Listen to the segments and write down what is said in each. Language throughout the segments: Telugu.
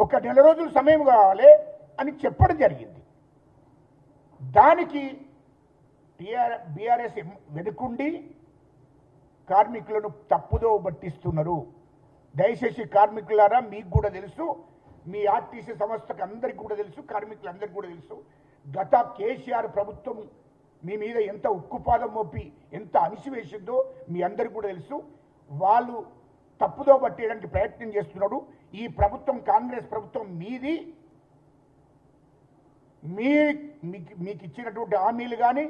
ఒక నెల రోజులు సమయం కావాలి అని చెప్పడం జరిగింది. దానికి బీఆర్ఎస్ వెనుకుండి కార్మికులను తప్పుదో పట్టిస్తున్నారు. దయచేసి కార్మికులారా, మీకు కూడా తెలుసు, మీ ఆర్టీసీ సంస్థకు అందరికీ కూడా తెలుసు, కార్మికులందరికీ కూడా తెలుసు, గత కేసీఆర్ ప్రభుత్వం మీ మీద ఎంత ఉక్కుపాదం మోపి ఎంత అణిసివేసిందో మీ అందరికీ కూడా తెలుసు. వాళ్ళు తప్పుదో పట్టేయడానికి ప్రయత్నం చేస్తున్నాడు. ఈ ప్రభుత్వం కాంగ్రెస్ ప్రభుత్వం మీది, మీకు ఇచ్చినటువంటి హామీలు కానీ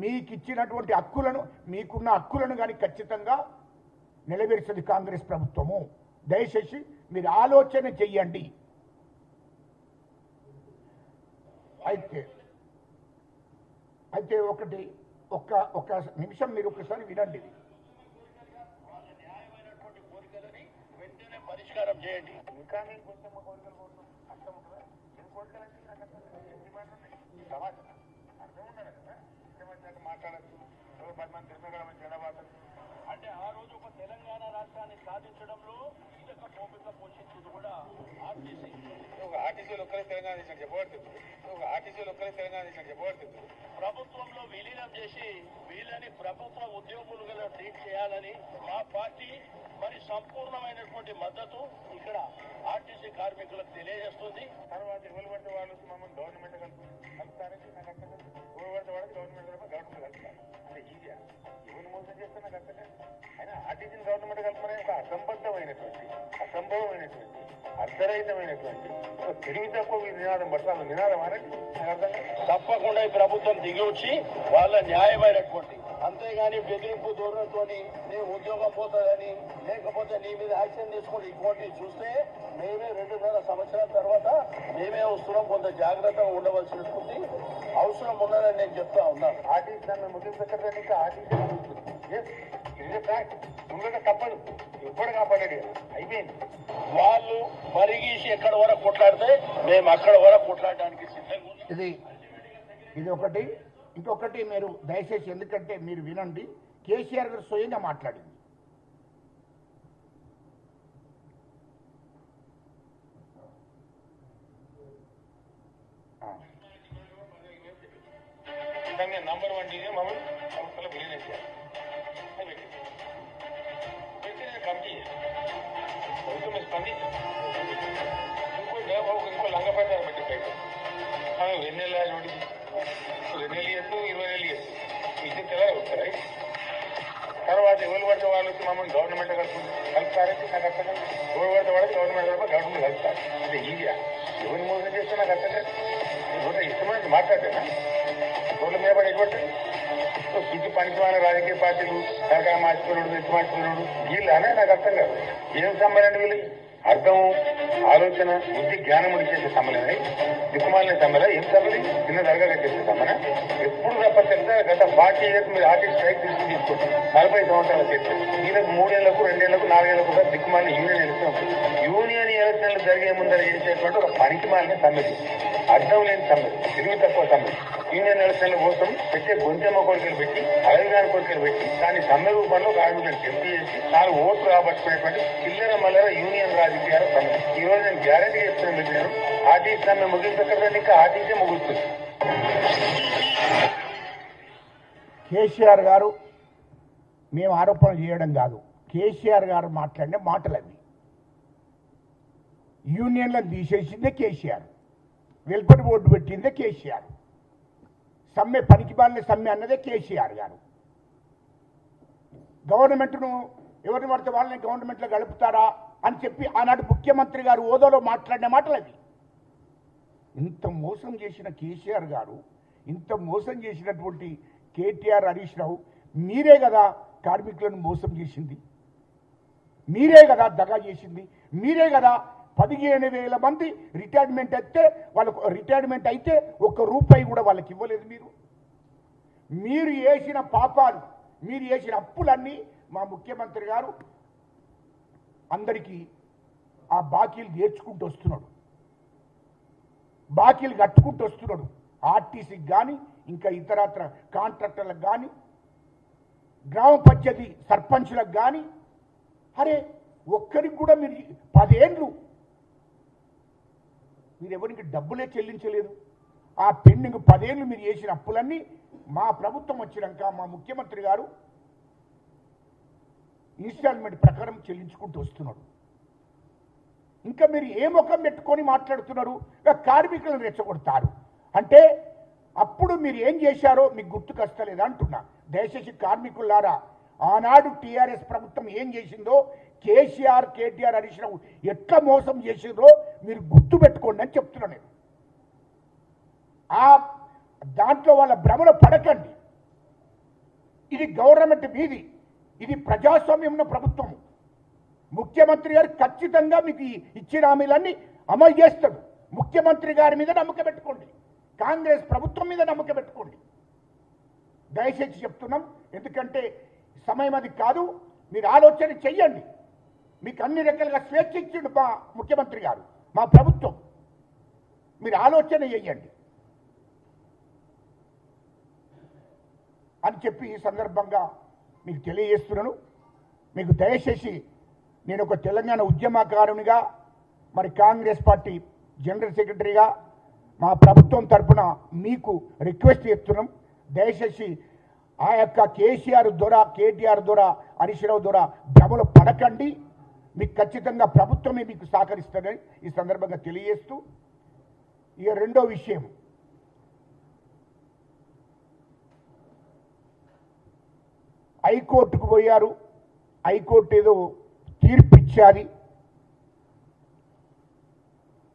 మీకు ఇచ్చినటువంటి హక్కులను, మీకున్న హక్కులను కానీ ఖచ్చితంగా నెరవేర్చేది కాంగ్రెస్ ప్రభుత్వము. దయచేసి మీరు ఆలోచన చెయ్యండి. అయితే ఒక నిమిషం మీరు ఒకసారి వినండి. పరిష్కారం చేయండి. ఇంకా నేను కొంచెం కోరికలు కోసం అర్థం ఉంటుందా? ఏం కోరికలు అంటే నాకు సమాచారం అర్థం ఉండాలి కదా. ముఖ్యమంత్రి మాట్లాడచ్చు, 10 మంది తిరుమల జనవాసం అంటే ఆ రోజు ఒక తెలంగాణ రాష్ట్రాన్ని సాధించడంలో కీలక భూమిక పోషించింది కూడా ఆర్టీసీ. ఆర్టీసీలు ఒక్కరే తెలంగాణ దేశం చెప్పబడుతుంది. ఆర్టీసీలు ఒక్కరే తెలంగాణ దేశం చెప్పబడుతుంది. ప్రభుత్వంలో విలీనం చేసి వీళ్ళని ప్రభుత్వ ఉద్యోగులుగా ట్రీట్ చేయాలని మా పార్టీ మరి సంపూర్ణమైనటువంటి మద్దతు ఇక్కడ ఆర్టీసీ కార్మికులకు తెలియజేస్తుంది. తర్వాత ఎవరు పడితే వాళ్ళు మమ్మల్ని గవర్నమెంట్ కలుపుతారని నాకు అర్థం. ఎవరు పడితే వాళ్ళకి గవర్నమెంట్ కలుపుతారు అంటే ఈజీగా ఎవరిని మోసం చేస్తే నాకు అర్థం. అయినా ఆర్టీసీని గవర్నమెంట్ కలుపుతారని ఒక అసంబద్ధమైనటువంటి, అసంభవమైనటువంటి, అర్ధరహితమైనటువంటి తెలివి తక్కువ నినాదం పడతాను. నినాదం అనేది నాకు అర్థం. తప్పకుండా ఈ ప్రభుత్వం దిగి వచ్చి వాళ్ళ న్యాయమైనటువంటి, అంతేగాని బెదిరింపు ధోరణితో నీ ఉద్యోగం పోతుందని, లేకపోతే నీ మీద యాక్షన్ తీసుకుని ఇంకోటి చూస్తే మేమే 2.5 సంవత్సరాల తర్వాత మేమే వస్తున్నాం. కొంత జాగ్రత్తగా ఉండవలసినటువంటి అవసరం ఉన్నదని నేను చెప్తా ఉన్నాను. ఆర్టీసీ దాన్ని ముగింపు ఇంకా ఆర్టీసీ ముందుగా తప్పదు, ఎప్పుడు కాపాడాడు అయిపోయింది. వాళ్ళు పరిగీసి ఎక్కడ వరకు కొట్లాడితే మేము అక్కడ వరకు కొట్లాడడానికి సిద్ధంగా ఉన్నాం. ఇది ఒకటి. ఇంకొకటి మీరు దయచేసి, ఎందుకంటే మీరు వినండి, కేసీఆర్ గారు స్వయంగా మాట్లాడింది. నంబర్ 1 డీజే మమ్మల్ని సంస్థలో విలీనం చేయాలి. కమిటీ స్పందించారు. ఇంకో లంగపడ్డారు బట్టి బయట 2 నెలల నోటీస్, 2 నెలలు ఇయచ్చు, 20 నెలలు ఇయచ్చు, ఇది తెల్లగా వస్తారా? తర్వాత ఎవరు పడితే వాళ్ళు మమ్మల్ని గవర్నమెంట్ కలుపుతారంటే నాకు అర్థం. ఎవరు పడితే వాళ్ళకి గవర్నమెంట్ కలుపుతారు అంటే ఈజీగా ఎవరిని మోసం చేస్తే నాకు అర్థం. ఇష్టమైనది మాట్లాడేనా రోడ్ల మీద పడి ఎటువంటి పిచ్చి పనికిమాల రాజకీయ పార్టీలు, సరకారు మార్చుకున్నాడు, ఎత్తు మార్చుకున్నాడు, వీళ్ళనే నాకు అర్థం కాదు. ఏం సమ్మలండి వీళ్ళు? అర్థం, ఆలోచన, బుద్ధి, జ్ఞానం చేసే సమ్మలనే, దిక్కుమాలిన సమ్మల. ఏం సమ్మలి? చిన్న దరగా చేసే సమ్మన. ఎప్పుడు తప్ప గత 40 years మీరు ఆర్టీసీ స్ట్రైక్ తీసుకోండి, 40 సంవత్సరాల చేస్తే వీళ్ళకు 3 ఏళ్లకు, 2 ఏళ్లకు, 4 ఏళ్లకు కూడా దిక్కుమాలిన యూనియన్ ఎలక్షన్ ఉంటుంది. యూనియన్ ఎలక్షన్లు జరిగే ముందర చేసేటువంటి ఒక పనికిమాలిన సమ్మెది, అర్థం లేని సమ్మెది, తెలివి తక్కువ సమ్మెది. యూనియన్ ఎలక్షన్ల కోసం పెట్టే గొంతెమ్మ కోరికలు పెట్టి, అలవిగాని కోరికలు పెట్టి, దాన్ని సమ్మె రూపంలో కార్మికులను టెంప్ చేసి 4 ఓట్లు రాబట్టుకునేటువంటి చిల్లర మల్లర యూనియన్ రాజకీయాల సమ్మె. ఈ రోజు నేను గ్యారెంటీ చేస్తున్నాను మీకు, నేను ఆర్టీసీ సమ్మె ముగించక్కర్లేదు, ఇంకా ఆర్టీసీ ముగుస్తుంది. కేసీఆర్ గారు మేము ఆరోపణ చేయడం కాదు, కేసీఆర్ గారు మాట్లాడిన మాటలు అవి. యూనియన్లను తీసేసిందే కేసీఆర్, వెల్పటి బోర్డు పెట్టిందే కేసీఆర్, సమ్మె పనికిమాలిన సమ్మె అన్నదే కేసీఆర్ గారు. గవర్నమెంట్ను ఎవరిని పడితే వాళ్ళని గవర్నమెంట్లో గడుపుతారా అని చెప్పి ఆనాడు ముఖ్యమంత్రి గారు హోదాలో మాట్లాడిన మాటలు అవి. ఇంత మోసం చేసిన కేసీఆర్ గారు, ఇంత మోసం చేసినటువంటి కేటీఆర్, హరీష్ రావు, మీరే కదా కార్మికులను మోసం చేసింది, మీరే కదా దగా చేసింది, మీరే కదా 15,000 మంది రిటైర్మెంట్ అయితే ₹1 కూడా వాళ్ళకి ఇవ్వలేదు. మీరు చేసిన పాపాలు, మీరు చేసిన అప్పులన్నీ మా ముఖ్యమంత్రి గారు అందరికీ ఆ బాకీలు తీర్చుకుంటూ వస్తున్నాడు, బాకీలు కట్టుకుంటూ వస్తున్నాడు. ఆర్టీసీకి కానీ, ఇంకా ఇతరత్ర కాంట్రాక్టర్లకు కానీ, గ్రామ పంచాయతీ సర్పంచ్లకు కానీ, అరే ఒక్కరికి కూడా మీరు 10 ఏళ్ళు మీరు ఎవరికి డబ్బులే చెల్లించలేదు. ఆ పెండింగ్ 10 ఏళ్ళు మీరు చేసిన అప్పులన్నీ మా ప్రభుత్వం వచ్చినాక మా ముఖ్యమంత్రి గారు ఇన్స్టాల్మెంట్ ప్రకారం చెల్లించుకుంటూ వస్తున్నాడు. ఇంకా మీరు ఏ ముఖం పెట్టుకొని మాట్లాడుతున్నారు? కార్మికులను రెచ్చగొడతారు అంటే అప్పుడు మీరు ఏం చేశారో మీకు గుర్తుకొస్తలేదా అంటున్నా. దయచేసి కార్మికులారా, ఆనాడు టీఆర్ఎస్ ప్రభుత్వం ఏం చేసిందో, కేసీఆర్ కేటీఆర్ హరీష్ రావు ఎట్లా మోసం చేసిందో మీరు గుర్తు పెట్టుకోండి అని చెప్తున్నా నేను. ఆ దాంట్లో వాళ్ళ భ్రమలో పడకండి. ఇది గవర్నమెంట్ మీది, ఇది ప్రజాస్వామ్యం ఉన్న ప్రభుత్వం. ముఖ్యమంత్రి గారు ఖచ్చితంగా మీకు ఇచ్చిన హామీలన్నీ అమలు చేస్తాడు. ముఖ్యమంత్రి గారి మీద నమ్మకం పెట్టుకోండి, కాంగ్రెస్ ప్రభుత్వం మీద నమ్మకం పెట్టుకోండి. దయచేసి చెప్తున్నాం, ఎందుకంటే సమయం అది కాదు. మీరు ఆలోచన చెయ్యండి. మీకు అన్ని రకాలుగా స్వేచ్ఛ ఇచ్చిండు మా ముఖ్యమంత్రి గారు, మా ప్రభుత్వం. మీరు ఆలోచన చెయ్యండి అని చెప్పి ఈ సందర్భంగా మీకు తెలియజేస్తున్నాను. మీకు దయచేసి నేను ఒక తెలంగాణ ఉద్యమకారునిగా, మరి కాంగ్రెస్ పార్టీ జనరల్ సెక్రటరీగా మా ప్రభుత్వం తరఫున మీకు రిక్వెస్ట్ చేస్తున్నాం. దయచేసి ఆ యొక్క కేసీఆర్ ద్వారా, కేటీఆర్ ద్వారా, హరీష్ రావు ద్వారా భ్రమలో పడకండి. మీకు ఖచ్చితంగా ప్రభుత్వమే మీకు సహకరిస్తుందని ఈ సందర్భంగా తెలియజేస్తూ, ఇక రెండో విషయం, హైకోర్టుకు పోయారు. హైకోర్టు ఏదో తీర్పిచ్చాది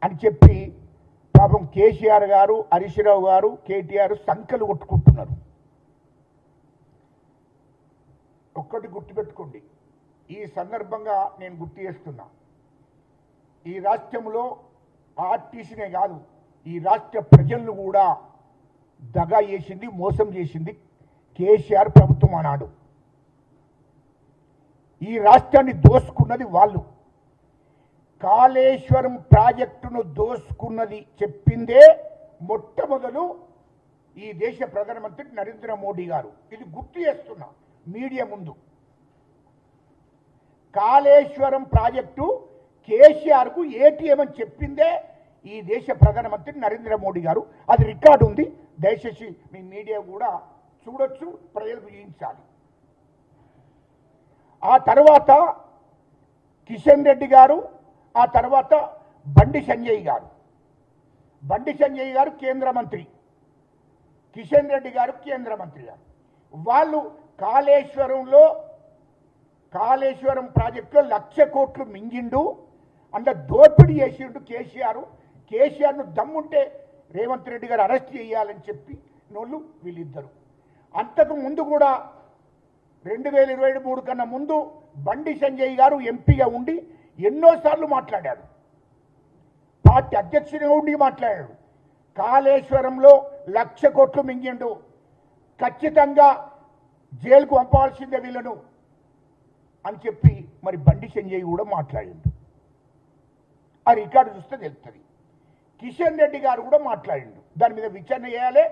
అని చెప్పి పాపం కేసీఆర్ గారు, హరీష్ రావు గారు, కేటీఆర్ సంకలు కొట్టుకుంటున్నారు. ఒక్కటి గుర్తుపెట్టుకోండి, ఈ సందర్భంగా నేను గుర్తు చేస్తున్నా, ఈ రాష్ట్రంలో ఆర్టీసీనే కాదు, ఈ రాష్ట్ర ప్రజలను కూడా దగా చేసింది, మోసం చేసింది కేసీఆర్ ప్రభుత్వం అన్నాడు. ఈ రాష్ట్రాన్ని దోసుకున్నది వాళ్ళు. కాళేశ్వరం ప్రాజెక్టును దోసుకున్నది చెప్పిందే మొట్టమొదలు ఈ దేశ ప్రధానమంత్రి నరేంద్ర మోడీ గారు. ఇది గుర్తు చేస్తున్నా మీడియా ముందు. కాళేశ్వరం ప్రాజెక్టు కేసీఆర్కు ఏటీఎం అని చెప్పిందే ఈ దేశ ప్రధానమంత్రి నరేంద్ర మోడీ గారు. అది రికార్డు ఉంది, దయచేసి మీ మీడియా కూడా చూడొచ్చు, ప్రజలకు చూపించాలి. ఆ తర్వాత కిషన్ రెడ్డి గారు, ఆ తర్వాత బండి సంజయ్ గారు. బండి సంజయ్ గారు కేంద్ర మంత్రి, కిషన్ రెడ్డి గారు కేంద్ర మంత్రి గారు. వాళ్ళు కాళేశ్వరం ప్రాజెక్టులో 1,00,000 కోట్లు మింగిండు, అంత దోపిడీ చేసిండు కేసీఆర్. కేసీఆర్ను దమ్ముంటే రేవంత్ రెడ్డి గారు అరెస్ట్ చేయాలని చెప్పి నోళ్ళు వీళ్ళిద్దరు. అంతకు ముందు కూడా 2023 కన్నా ముందు బండి సంజయ్ గారు ఎంపీగా ఉండి ఎన్నోసార్లు మాట్లాడాడు, పార్టీ అధ్యక్షుడిగా ఉండి మాట్లాడాడు. కాళేశ్వరంలో 1,00,000 కోట్లు మింగిండు, ఖచ్చితంగా జైలుకు పంపాల్సిందే వీళ్ళను అని చెప్పి మరి బండి సంజయ్ కూడా మాట్లాడిండు. ఆ రికార్డు చూస్తే తెలుస్తుంది. కిషన్ రెడ్డి గారు కూడా మాట్లాడిండు, దాని మీద విచారణ చేయాలి.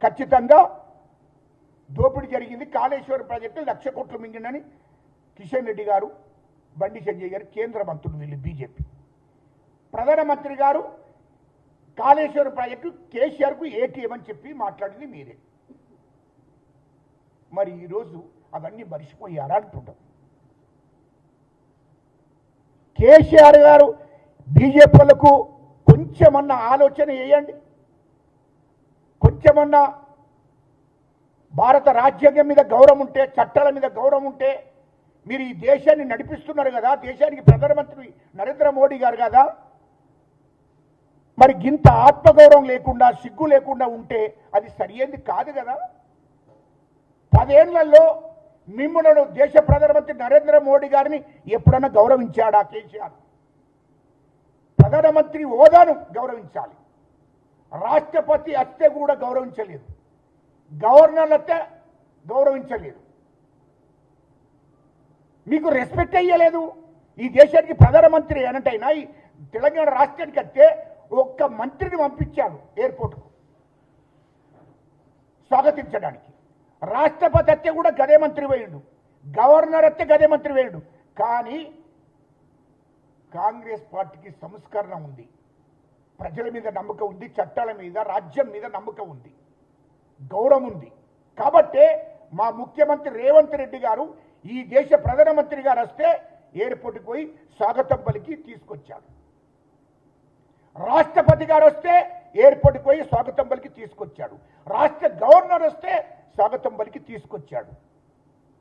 ఖచ్చితంగా దోపిడీ జరిగింది, కాళేశ్వరం ప్రాజెక్టు 1,00,000 కోట్లు మింగిండని కిషన్ రెడ్డి గారు, బండి సంజయ్ గారు కేంద్ర మంత్రులు, వీళ్ళు బీజేపీ. ప్రధానమంత్రి గారు కాళేశ్వరం ప్రాజెక్టు కేసీఆర్కు ఏటీఎం అని చెప్పి మాట్లాడింది మీరే. మరి ఈరోజు అవన్నీ మరిచిపోయారా అంటుంటాం. కేసీఆర్ గారు బీజేపీలకు కొంచెమన్నా ఆలోచన చేయండి, కొంచెమన్నా భారత రాజ్యాంగం మీద గౌరవం ఉంటే, చట్టాల మీద గౌరవం ఉంటే, మీరు ఈ దేశాన్ని నడిపిస్తున్నారు కదా, దేశానికి ప్రధానమంత్రి నరేంద్ర మోడీ గారు కదా, మరి గింత ఆత్మగౌరవం లేకుండా, సిగ్గు లేకుండా ఉంటే అది సరియైంది కాదు కదా. 10 ఏళ్లలో మిమ్మల్ని దేశ ప్రధానమంత్రి నరేంద్ర మోడీ గారిని ఎప్పుడన్నా గౌరవించాడా కేసీఆర్? ప్రధానమంత్రి హోదాను గౌరవించాలి, రాష్ట్రపతి అత్తే కూడా గౌరవించలేదు, గవర్నర్లు అత్తే గౌరవించలేదు, మీకు రెస్పెక్ట్ అయ్యలేదు. ఈ దేశానికి ప్రధానమంత్రి అనంటైనా ఈ తెలంగాణ రాష్ట్రానికి అత్తే ఒక్క మంత్రిని పంపించాడు ఎయిర్పోర్ట్కు స్వాగతించడానికి. రాష్ట్రపతి అత్తే కూడా గదే మంత్రి వేయండు, గవర్నర్ అత్తే గదే మంత్రి వేయండు. కానీ కాంగ్రెస్ పార్టీకి సంస్కరణ ఉంది, ప్రజల మీద నమ్మకం ఉంది, చట్టాల మీద, రాజ్యం మీద నమ్మకం ఉంది, గౌరవం ఉంది. కాబట్టే మా ముఖ్యమంత్రి రేవంత్ రెడ్డి గారు ఈ దేశ ప్రధానమంత్రి గారు వస్తే ఎయిర్పోర్ట్కి పోయి స్వాగతం పలికి తీసుకొచ్చాడు. రాష్ట్రపతి గారు వస్తే ఎయిర్పోర్ట్కి పోయి స్వాగతం పలికి తీసుకొచ్చాడు. రాష్ట్ర గవర్నర్ వస్తే స్వాగతం పలికి తీసుకొచ్చాడు.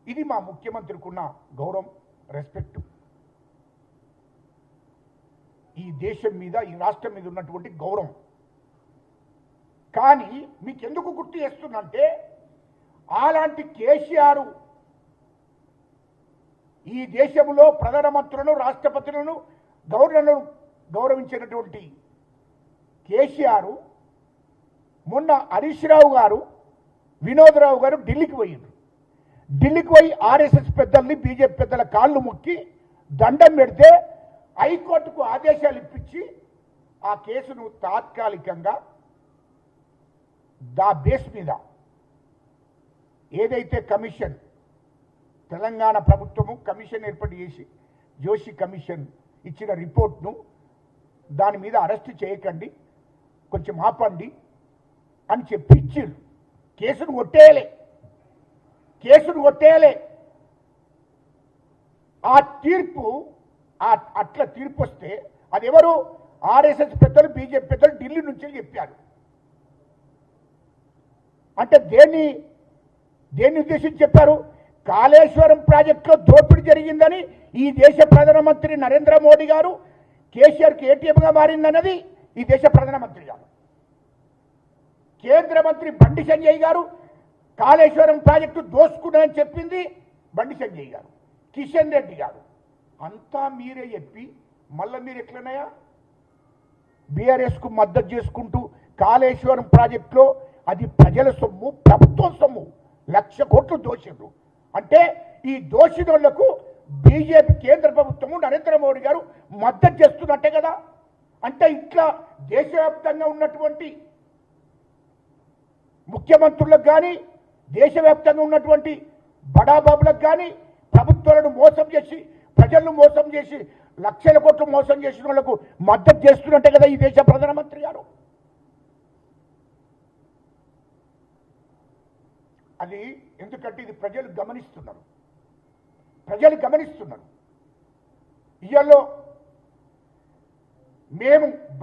ఇది మా ముఖ్యమంత్రికి ఉన్న గౌరవం, రెస్పెక్ట్. ఈ దేశం మీద, ఈ రాష్ట్రం మీద ఉన్నటువంటి గౌరవం. కానీ మీకు ఎందుకు గుర్తు చేస్తున్నంటే, అలాంటి కేసీఆర్ ఈ దేశంలో ప్రధానమంత్రులను, రాష్ట్రపతులను, గవర్నర్లను గౌరవించినటువంటి కేసీఆర్ మొన్న హరీష్ రావు గారు, వినోద్ రావు గారు ఢిల్లీకి పోయిండ్రు. ఢిల్లీకి పోయి ఆర్ఎస్ఎస్ పెద్దల్ని, బీజేపీ పెద్దల కాళ్ళు మొక్కి దండం పెడితే హైకోర్టుకు ఆదేశాలు ఇప్పించి ఆ కేసును తాత్కాలికంగా దా బేస్ మీద ఏదైతే కమిషన్, తెలంగాణ ప్రభుత్వము కమిషన్ ఏర్పాటు చేసి జోషి కమిషన్ ఇచ్చిన రిపోర్ట్ను దాని మీద అరెస్ట్ చేయకండి, కొంచెం ఆపండి అని చెప్పి ఇచ్చిండు. కేసును కొట్టేయలే. ఆ తీర్పు, అట్లా తీర్పు వస్తే అది ఎవరు? ఆర్ఎస్ఎస్ పెద్దలు, బీజేపీ పెద్దలు ఢిల్లీ నుంచి చెప్పారు. అంటే దేన్ని ఉద్దేశించి చెప్పారు? కాళేశ్వరం ప్రాజెక్టులో దోపిడీ జరిగిందని ఈ దేశ ప్రధానమంత్రి నరేంద్ర మోడీ గారు కేసీఆర్కి ఏటీఎంగా మారిందన్నది ఈ దేశ ప్రధానమంత్రి గారు. కేంద్ర మంత్రి బండి సంజయ్ గారు కాళేశ్వరం ప్రాజెక్టు దోసుకున్నారని చెప్పింది బండి సంజయ్ గారు, కిషన్ రెడ్డి గారు. అంతా మీరే చెప్పి మళ్ళీ మీరు ఎట్లనయా బీఆర్ఎస్కు మద్దతు చేసుకుంటూ కాళేశ్వరం ప్రాజెక్టులో అది ప్రజల సొమ్ము, ప్రభుత్వం సొమ్ము, 1,00,000 కోట్లు దోషిండ్రు. అంటే ఈ దోషినులకు బీజేపీ కేంద్ర ప్రభుత్వము, నరేంద్ర మోడీ గారు మద్దతు చేస్తున్నట్టే కదా. అంటే ఇట్లా దేశవ్యాప్తంగా ఉన్నటువంటి ముఖ్యమంత్రులకు కానీ, దేశవ్యాప్తంగా ఉన్నటువంటి బడాబాబులకు కానీ ప్రభుత్వాలను మోసం చేసి, ప్రజలను మోసం చేసి, 1,00,000 కోట్లు మోసం చేసిన వాళ్లకు మద్దతు చేస్తున్నట్టే కదా ఈ దేశ ప్రధానమంత్రి గారు. అది ఎందుకంటే ఇది ప్రజలు గమనిస్తున్నారు. ఇయ్యాల్లో మేము